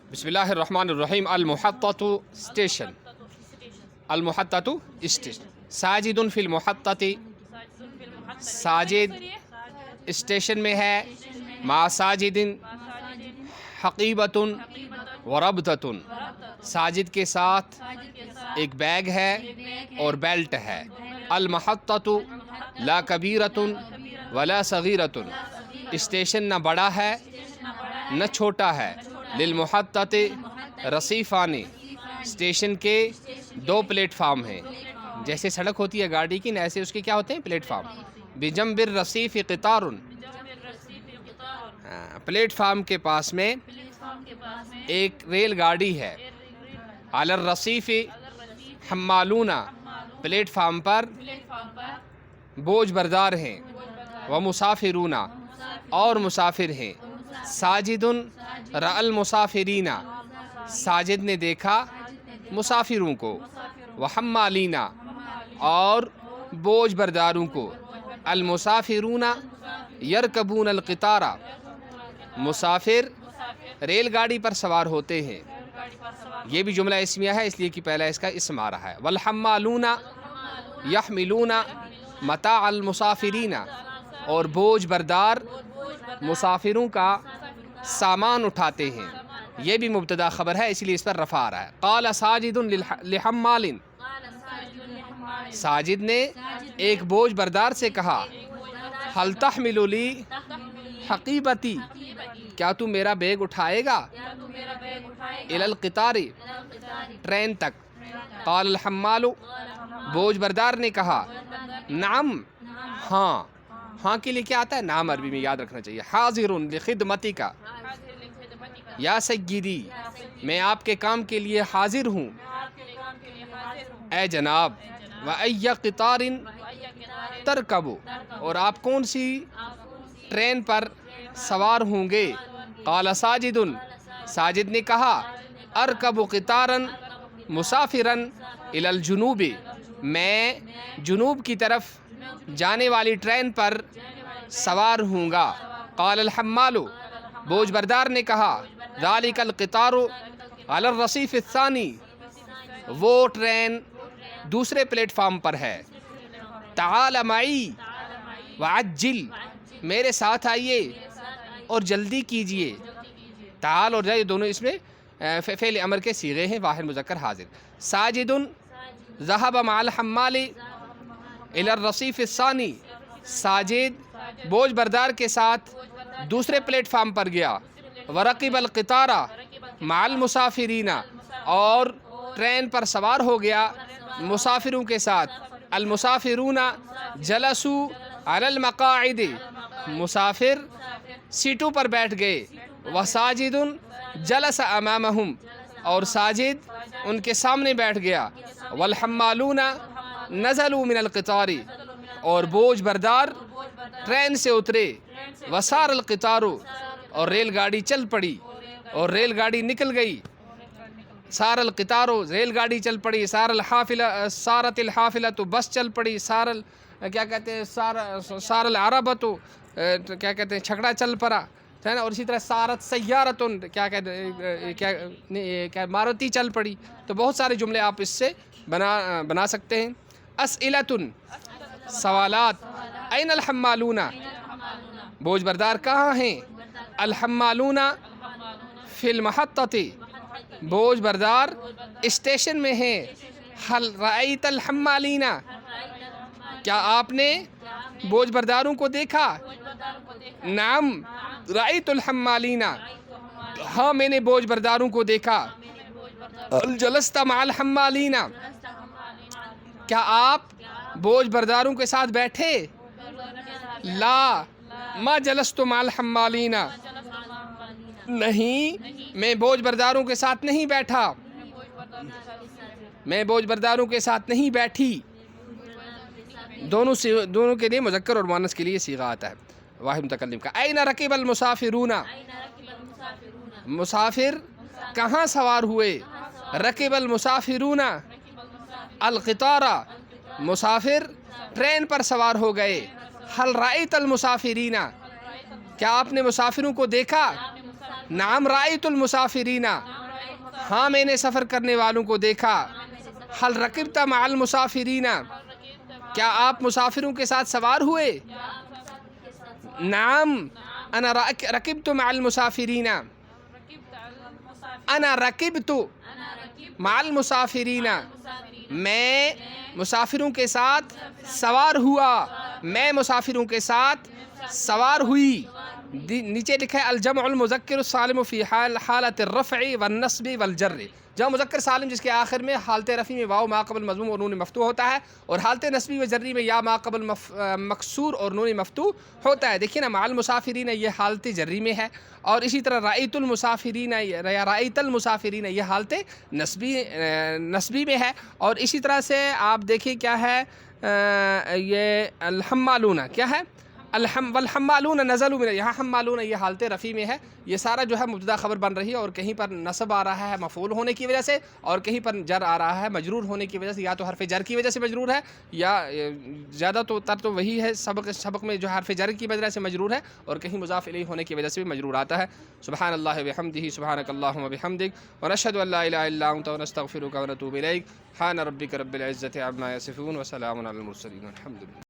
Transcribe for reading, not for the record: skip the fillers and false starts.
बिस्मिल्लाहिर्रहमानिर्रहीम। अल-मुहत्ततु स्टेशन, अल-मुहत्ततु स्टेशन। साजिदुन फिल मुहत्तति, साजिद स्टेशन में है। मा साजिदिन हकीबतुन व रब्ततुन, साजिद के साथ एक बैग है और बेल्ट है। अल-मुहत्ततु ला कबीरतुन वला सगीरतुन, स्टेशन न बड़ा है न छोटा है। लिल मुहत्तति रसीफ़ानी, स्टेशन के दो प्लेटफार्म हैं। जैसे सड़क होती है गाड़ी की, न ऐसे उसके क्या होते हैं, प्लेटफार्म। बिजम्बिर रसीफ़ क़ितारुन, प्लेटफार्म के पास में एक रेलगाड़ी है। अलर रसीफ़ हम्मालूना, प्लेटफार्म पर बोझ बरदार हैं। व मुसाफिरूना, और मुसाफिर हैं। साजिदुन रअल मुसाफिरीना, साजिद ने देखा मुसाफिरों को। व हम्मालीना, और बोझ बरदारों को। अल मुसाफिरूना यरकबून अल क़ितारा, मुसाफिर रेलगाड़ी पर सवार होते हैं। ये भी जुमला इस्मिया है, इसलिए कि पहला इसका इस्म आ रहा है। वल हम्मालूना यहमिलूना मता अल मुसाफिरीना, और बोझ बरदार मुसाफिरों का सामान उठाते हैं। ये भी मुब्तदा ख़बर है, इसलिए इस पर रफ़ा आ रहा है। क़ाल साजिदुन लिहम्मालिन, साजिद ने एक बोझ बरदार से कहा, हल तहमिलु ली हकीबती, क्या तू मेरा बैग उठाएगा? इलल क़ितारी, ट्रेन तक। क़ाल हम्मालु, बोझ बरदार ने कहा, नाम, हाँ। हाँ के लिए क्या आता है? नाम अरबी में याद रखना चाहिए। हाजिरुन लिखिदमती का, या सय्यदी, मैं आपके काम के लिए हाजिर हूँ ए जनाब। व अय्य क़ितारिन तरकबु, और आप कौन सी ट्रेन पर सवार होंगे? क़ाल साजिदुन, साजिद ने कहा, अरकबु क़ितारन मुसाफिरन इलल जुनूबी, मैं जुनूब की तरफ जाने वाली ट्रेन पर सवार हूँगा। क़ाल हम्मालु, बोझ बरदार ने कहा, ज़ालिकल क़ितारु अलर रसीफ़ सानी, वो ट्रेन दूसरे प्लेटफार्म पर है। ताल मई वअज्जिल, मेरे साथ आइए और जल्दी कीजिए। ताल और जाए दोनों इसमें फ़ेल अमर के सीगे हैं, वाहिद मुज़क्कर हाजिर। साजिदुन ज़हब मअल हम्माली इलर रसीफ़ सानी, साजिद बोझ बरदार के साथ दूसरे प्लेटफार्म पर गया। वरक़िबल क़ितारा मअल मुसाफिरीना, और ट्रेन पर सवार हो गया मुसाफिरों के साथ। अल मुसाफिरूना जलसू अलल मक़ाइद, मुसाफिर सीटों पर बैठ गए। व साजिदुन जलस अमामहुम, और साजिद उनके सामने बैठ गया। वल हम्मालूना नज़लू मिनल क़ितारी, और बोझ बरदार ट्रेन से उतरे। वसारल क़ितारू, और रेलगाड़ी चल पड़ी, और रेलगाड़ी निकल गई। सारल क़ितारू, रेलगाड़ी चल पड़ी। सारल हाफिला, सारतिल हाफिला, तो बस चल पड़ी। सारल क्या कहते हैं, सारल अरबतु, क्या कहते हैं, छकड़ा चल पड़ा, है ना। और इसी तरह सारत सय्यारतुन, क्या कहते हैं, क्या मारुति चल पड़ी। तो बहुत सारे जुमले आप इससे बना सकते हैं। अस्इलतुन, सवालात। ऐन अल हम्मालूना, बोझ बरदार कहाँ हैं? अल हम्मालूना फिल महत्तति, बोझ बरदार स्टेशन में हैं। हल रअयतल हम्मालीना, क्या आपने बोझ बरदारों को देखा? नाम रअयतुल हम्मालीना, हाँ मैंने बोझ बरदारों को देखा। अल जलस्ता मअल हम्मालीना, क्या आप बोझ बरदारों के साथ बैठे? ला मा जलस्तु मअल हम्मालीना, नहीं मैं बोझ बरदारों के साथ नहीं बैठा, मैं बोझ बरदारों के साथ नहीं बैठी। दोनों के लिए मुज़क्कर और मुअन्नस के लिए सीगा आता है वाहिद मुतकल्लिम का। ऐन रकिबल मुसाफिरूना, मुसाफिर कहाँ सवार हुए? रकिबल मुसाफिरूना अल क़ितारा, मुसाफिर ट्रेन पर सवार हो गए। हल रअयतल मुसाफिरीना, क्या आपने मुसाफिरों को देखा? نعم رأیت المسافرین، ہاں میں نے سفر کرنے والوں کو دیکھا. حل رکبت مع المسافرین، کیا آپ مسافروں کے ساتھ سوار ہوئے؟ نعم انا رکبت مع المسافرین، انا رکبت مع المسافرین، میں مسافروں کے ساتھ سوار ہوا، میں مسافروں کے ساتھ سوار ہوئی. نیچے لکھا ہے الجمع المذکر السالم فی حالت الرفع والنصب والجر. جمع مذکر سالم جس کے آخر میں حالت رفع میں واو ما قبل مضموم اور نون مفتوح ہوتا ہے، اور حالت نصبی و جری میں یا ما قبل مکسور اور نون مفتوح ہوتا ہے. دیکھیے نا مع المسافرین یہ حالت جری میں ہے، اور اسی طرح رأیت المسافرین یا رأیت المسافرین یہ حالت نصبی میں ہے. اور اسی طرح سے آپ دیکھیں کیا ہے یہ الحمالون کیا ہے والحمالون نزلوا من، یہاں حمالون یہ حالت رفع میں ہے. یہ سارا جو ہے مبتدا خبر بن رہی ہے، اور کہیں پر نصب آ رہا ہے مفعول ہونے کی وجہ سے، اور کہیں پر جر آ رہا ہے مجرور ہونے کی وجہ سے. یا تو حرف جر کی وجہ سے مجرور ہے، یا زیادہ تو وہی ہے سبق میں جو حرف جر کی وجہ سے مجرور ہے، اور کہیں مضاف الیہ ہونے کی وجہ سے بھی مجرور آتا ہے. سبحان اللہ وبحمدہ، سبحانک اللہم وبحمدک، ونشہد ان لا الہ الا انت ونستغفرک ونتوب الیک. سبحان ربک رب العزۃ عما یصفون وسلام علی المرسلین والحمد للہ.